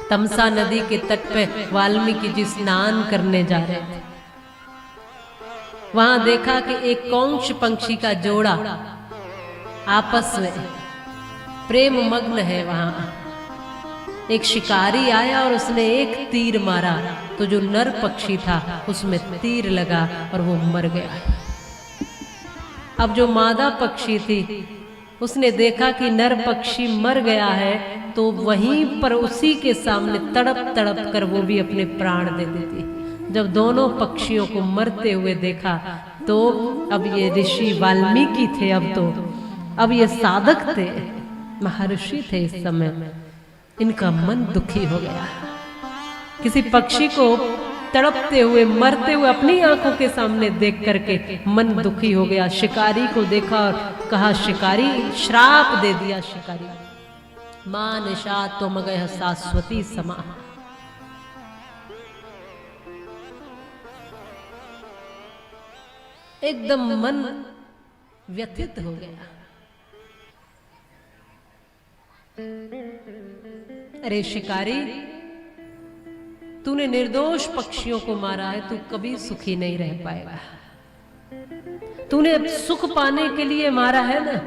तमसा नदी के तट पे वाल्मीकि जी स्नान करने जा रहे थे। वहां देखा कि एक कौंच पंक्षी का जोड़ा आपस में प्रेम मग्न है। वहां एक शिकारी आया और उसने एक तीर मारा, तो जो नर पक्षी था उसमें तीर लगा और वो मर गया। अब जो मादा पक्षी थी उसने देखा कि नर पक्षी मर गया है, तो वहीं पर उसी के सामने तड़प तड़प कर वो भी अपने प्राण दे देती। जब दोनों पक्षियों को मरते हुए देखा तो अब ये ऋषि वाल्मीकि थे, अब ये साधक थे, महर्षि थे। इस समय इनका मन दुखी हो गया। किसी पक्षी को तड़पते हुए मरते हुए अपनी आंखों के सामने देख करके मन दुखी हो गया। शिकारी को देखा और कहा, शिकारी श्राप दे दिया। शिकारी, मां निशा तुम गए शाश्वती समा। एकदम मन व्यथित हो गया। अरे शिकारी, तूने निर्दोष पक्षियों को मारा है, तू कभी सुखी नहीं रह पाएगा। तूने सुख पाने के लिए मारा है ना,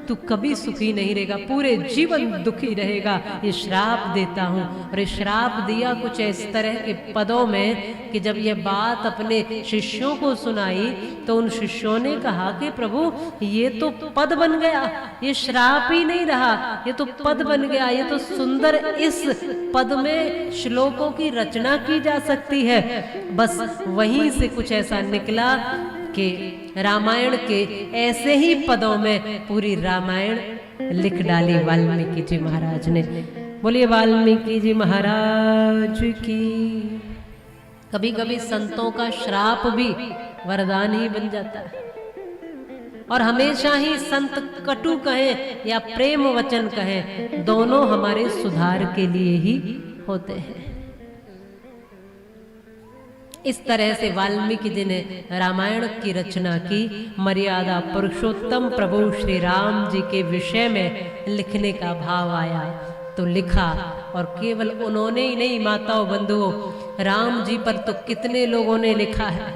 तू कभी सुखी नहीं रहेगा, पूरे जीवन दुखी रहेगा। ये श्राप देता हूं। और ये श्राप दिया कुछ इस तरह के पदों में कि जब ये बात अपने शिष्यों को सुनाई तो उन शिष्यों ने कहा कि प्रभु, ये तो पद बन गया, ये श्राप ही नहीं रहा, ये तो पद बन गया। ये तो सुंदर, इस पद में श्लोकों की रचना की जा सकती है। बस वहीं से कुछ ऐसा निकला कि रामायण के ऐसे ही पदों में पूरी रामायण लिख डाली वाल्मीकि जी महाराज ने। बोलिए वाल्मीकि जी महाराज की। कभी कभी संतों का श्राप भी वरदान ही बन जाता है। और हमेशा ही संत कटु कहें या प्रेम वचन कहें, दोनों हमारे सुधार के लिए ही होते हैं। इस तरह से वाल्मीकि जी ने रामायण की रचना की। मर्यादा पुरुषोत्तम प्रभु श्री राम जी के विषय में लिखने का भाव आया तो लिखा। और केवल उन्होंने ही नहीं, माताओं बंधुओं, राम जी पर तो कितने लोगों ने लिखा है।